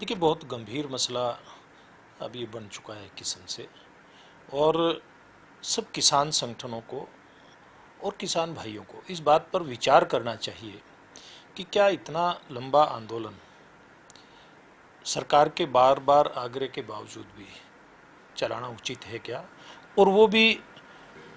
देखिए, बहुत गंभीर मसला अब ये बन चुका है किसान से, और सब किसान संगठनों को और किसान भाइयों को इस बात पर विचार करना चाहिए कि क्या इतना लंबा आंदोलन सरकार के बार बार आग्रह के बावजूद भी चलाना उचित है क्या, और वो भी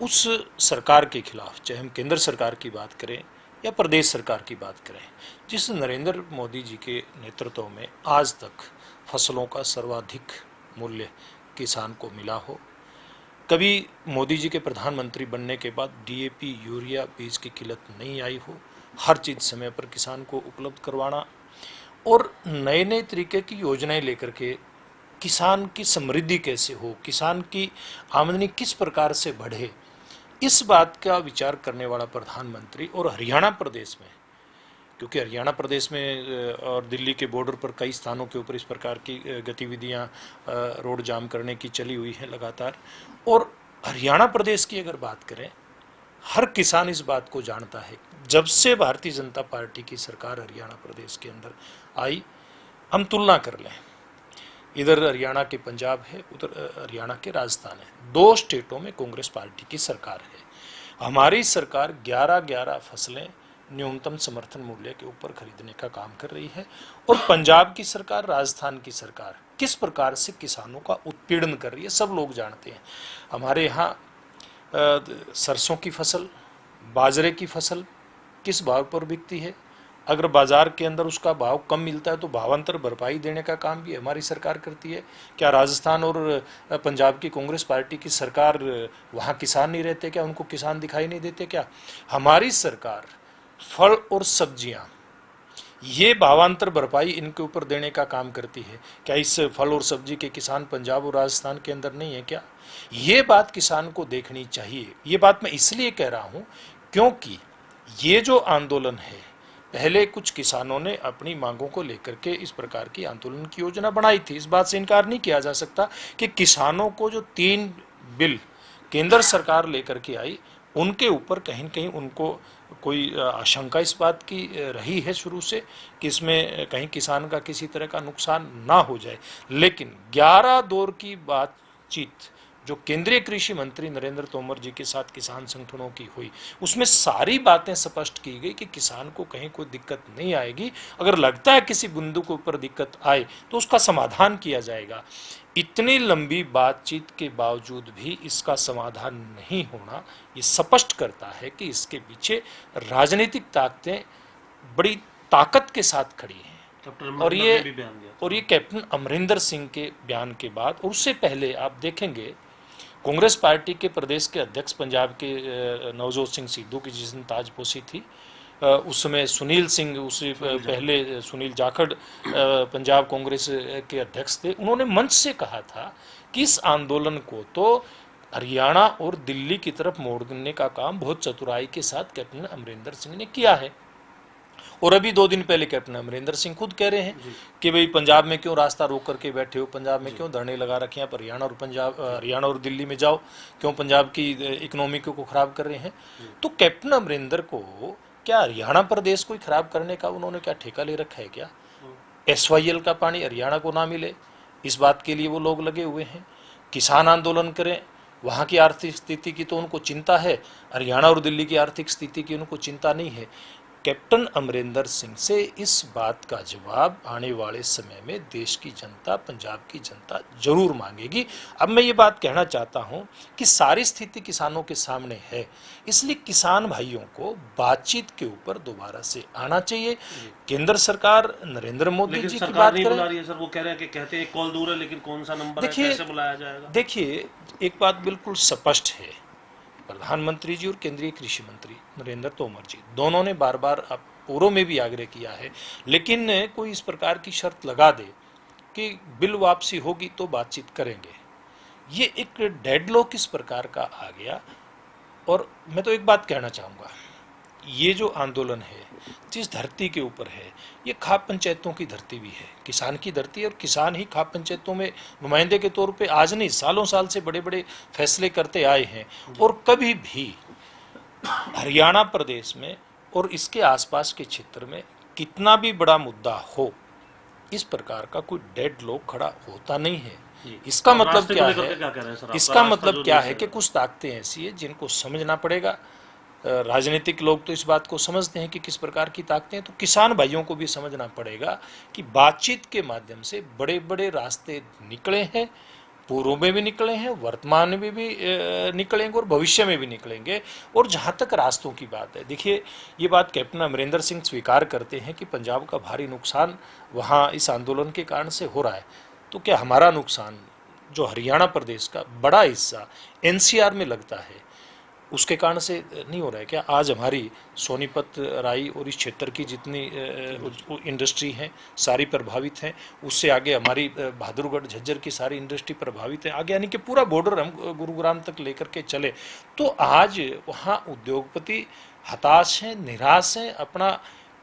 उस सरकार के खिलाफ, चाहे हम केंद्र सरकार की बात करें या प्रदेश सरकार की बात करें, जिस नरेंद्र मोदी जी के नेतृत्व में आज तक फसलों का सर्वाधिक मूल्य किसान को मिला हो। कभी मोदी जी के प्रधानमंत्री बनने के बाद डीएपी यूरिया बीज की किल्लत नहीं आई हो, हर चीज़ समय पर किसान को उपलब्ध करवाना और नए नए तरीके की योजनाएं लेकर के किसान की समृद्धि कैसे हो, किसान की आमदनी किस प्रकार से बढ़े, इस बात का विचार करने वाला प्रधानमंत्री। और हरियाणा प्रदेश में, क्योंकि हरियाणा प्रदेश में और दिल्ली के बॉर्डर पर कई स्थानों के ऊपर इस प्रकार की गतिविधियां रोड जाम करने की चली हुई हैं लगातार, और हरियाणा प्रदेश की अगर बात करें, हर किसान इस बात को जानता है जब से भारतीय जनता पार्टी की सरकार हरियाणा प्रदेश के अंदर आई, हम तुलना कर लें, इधर हरियाणा के पंजाब है, उधर हरियाणा के राजस्थान है, दो स्टेटों में कांग्रेस पार्टी की सरकार है। हमारी सरकार 11 फसलें न्यूनतम समर्थन मूल्य के ऊपर खरीदने का काम कर रही है, और पंजाब की सरकार, राजस्थान की सरकार किस प्रकार से किसानों का उत्पीड़न कर रही है सब लोग जानते हैं। हमारे यहाँ सरसों की फसल, बाजरे की फसल किस भाव पर बिकती है, अगर बाजार के अंदर उसका भाव कम मिलता है तो भावांतर भरपाई देने का काम भी हमारी सरकार करती है। क्या राजस्थान और पंजाब की कांग्रेस पार्टी की सरकार, वहाँ किसान नहीं रहते क्या, उनको किसान दिखाई नहीं देते क्या? हमारी सरकार फल और सब्जियाँ, ये भावांतर भरपाई इनके ऊपर देने का काम करती है। क्या इस फल और सब्जी के किसान पंजाब और राजस्थान के अंदर नहीं है क्या? ये बात किसान को देखनी चाहिए। ये बात मैं इसलिए कह रहा हूँ क्योंकि ये जो आंदोलन है, पहले कुछ किसानों ने अपनी मांगों को लेकर के इस प्रकार की आंदोलन की योजना बनाई थी। इस बात से इनकार नहीं किया जा सकता कि किसानों को जो 3 बिल केंद्र सरकार लेकर के आई, उनके ऊपर कहीं न कहीं उनको कोई आशंका इस बात की रही है शुरू से कि इसमें कहीं किसान का किसी तरह का नुकसान ना हो जाए। लेकिन 11 दौर की बातचीत जो केंद्रीय कृषि मंत्री नरेंद्र तोमर जी के साथ किसान संगठनों की हुई, उसमें सारी बातें स्पष्ट की गई कि किसान को कहीं कोई दिक्कत नहीं आएगी। अगर लगता है किसी बिंदु के ऊपर दिक्कत आए तो उसका समाधान किया जाएगा। इतनी लंबी बातचीत के बावजूद भी इसका समाधान नहीं होना, ये स्पष्ट करता है कि इसके पीछे राजनीतिक ताकतें बड़ी ताकत के साथ खड़ी हैं। और ये कैप्टन अमरिंदर सिंह के बयान के बाद, और उससे पहले आप देखेंगे कांग्रेस पार्टी के प्रदेश के अध्यक्ष पंजाब के नवजोत सिंह सिद्धू की जिस दिन ताजपोशी थी, उस समय सुनील सिंह, उससे पहले सुनील जाखड़ पंजाब कांग्रेस के अध्यक्ष थे, उन्होंने मंच से कहा था कि इस आंदोलन को तो हरियाणा और दिल्ली की तरफ मोड़ने का काम बहुत चतुराई के साथ कैप्टन अमरिंदर सिंह ने किया है। और अभी 2 दिन पहले कैप्टन अमरिंदर सिंह खुद कह रहे हैं कि भाई पंजाब में क्यों रास्ता रोक करके बैठे हो, पंजाब में क्यों धरने लगा रखे हैं, आप हरियाणा और दिल्ली में जाओ, क्यों पंजाब की इकोनॉमी को खराब कर रहे हैं। तो कैप्टन अमरिंदर को क्या हरियाणा प्रदेश को खराब करने का उन्होंने क्या ठेका ले रखा है क्या? SYL का पानी हरियाणा को ना मिले, इस बात के लिए वो लोग लगे हुए हैं। किसान आंदोलन करें, वहाँ की आर्थिक स्थिति की तो उनको चिंता है, हरियाणा और दिल्ली की आर्थिक स्थिति की उनको चिंता नहीं है। कैप्टन अमरिंदर सिंह से इस बात का जवाब आने वाले समय में देश की जनता, पंजाब की जनता जरूर मांगेगी। अब मैं ये बात कहना चाहता हूँ कि सारी स्थिति किसानों के सामने है, इसलिए किसान भाइयों को बातचीत के ऊपर दोबारा से आना चाहिए। केंद्र सरकार नरेंद्र मोदी जी की बात करें, सर वो कह रहे हैं कि कहते हैं कॉल दूर है, लेकिन कौन सा नंबर है, कैसे बुलाया जाएगा? देखिए, एक बात बिल्कुल स्पष्ट है, प्रधानमंत्री जी और केंद्रीय कृषि मंत्री नरेंद्र तोमर जी दोनों ने बार बार पूर्व में भी आग्रह किया है, लेकिन कोई इस प्रकार की शर्त लगा दे कि बिल वापसी होगी तो बातचीत करेंगे, ये एक डेडलॉक इस प्रकार का आ गया। और मैं तो एक बात कहना चाहूँगा, ये जो आंदोलन है जिस धरती के ऊपर है, ये खाप पंचायतों की धरती भी है, किसान की धरती है, और किसान ही खाप पंचायतों में नुमाइंदे के तौर पे आज नहीं, सालों साल से बड़े बड़े फैसले करते आए हैं। और कभी भी हरियाणा प्रदेश में और इसके आसपास के क्षेत्र में कितना भी बड़ा मुद्दा हो, इस प्रकार का कोई डेड लॉक खड़ा होता नहीं है। जी। इसका और मतलब रास्ते को क्या लेकर है, के क्या कह रहे हैं सर? आपका इसका रास्ता मतलब जो क्या नहीं है कि चलेगा। कुछ ताकतें ऐसी है जिनको समझना पड़ेगा। राजनीतिक लोग तो इस बात को समझते हैं कि किस प्रकार की ताकतें हैं, तो किसान भाइयों को भी समझना पड़ेगा कि बातचीत के माध्यम से बड़े बड़े रास्ते निकले हैं, पूर्व में भी निकले हैं, वर्तमान में भी निकलेंगे और भविष्य में भी निकलेंगे। और जहाँ तक रास्तों की बात है, देखिए ये बात कैप्टन अमरिंदर सिंह स्वीकार करते हैं कि पंजाब का भारी नुकसान वहाँ इस आंदोलन के कारण से हो रहा है। तो क्या हमारा नुकसान, जो हरियाणा प्रदेश का बड़ा हिस्सा एनसीआर में लगता है, उसके कारण से नहीं हो रहा है क्या? आज हमारी सोनीपत, राई और इस क्षेत्र की जितनी इंडस्ट्री हैं सारी प्रभावित हैं। उससे आगे हमारी बहादुरगढ़ झज्जर की सारी इंडस्ट्री प्रभावित है। आगे यानी कि पूरा बॉर्डर हम गुरुग्राम तक लेकर के चले तो आज वहाँ उद्योगपति हताश हैं, निराश हैं। अपना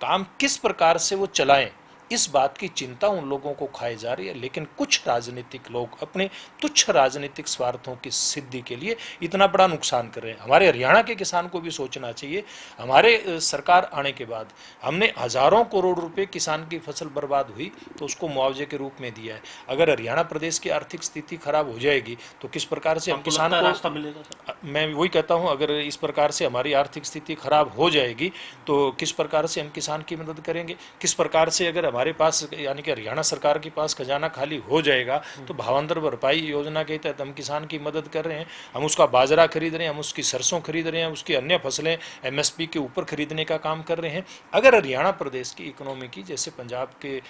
काम किस प्रकार से वो चलाएं, इस बात की चिंता उन लोगों को खाई जा रही है। लेकिन कुछ राजनीतिक लोग अपने तुच्छ राजनीतिक स्वार्थों की सिद्धि के लिए इतना बड़ा नुकसान कर रहे हैं। हमारे हरियाणा के किसान को भी सोचना चाहिए। हमारे सरकार आने के बाद हमने हजारों करोड़ रुपए किसान की फसल बर्बाद हुई तो उसको मुआवजे के रूप में दिया है। अगर हरियाणा प्रदेश की आर्थिक स्थिति खराब हो जाएगी तो किस प्रकार से हम आपको किसान लगता है को, रास्ता मिलेगा सर? मैं वही कहता हूं, अगर इस प्रकार से हमारी आर्थिक स्थिति खराब हो जाएगी तो किस प्रकार से हम किसान की मदद करेंगे? किस प्रकार से अगर हमारे पास यानी कि हरियाणा सरकार के पास खजाना खाली हो जाएगा तो भावांतर भरपाई योजना के तहत हम किसान की मदद कर रहे हैं, हम उसका बाजरा खरीद रहे हैं, हम उसकी सरसों खरीद रहे हैं, उसकी अन्य फसलें एमएसपी के ऊपर खरीदने का काम कर रहे हैं। अगर हरियाणा प्रदेश की इकोनॉमी की, जैसे पंजाब के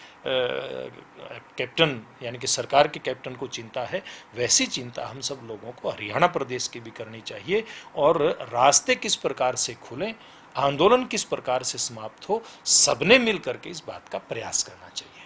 कैप्टन यानी कि सरकार के कैप्टन को चिंता है, वैसी चिंता हम सब लोगों को हरियाणा प्रदेश की भी करनी चाहिए। और रास्ते किस प्रकार से खुलें, आंदोलन किस प्रकार से समाप्त हो, सबने मिल करके इस बात का प्रयास करना चाहिए।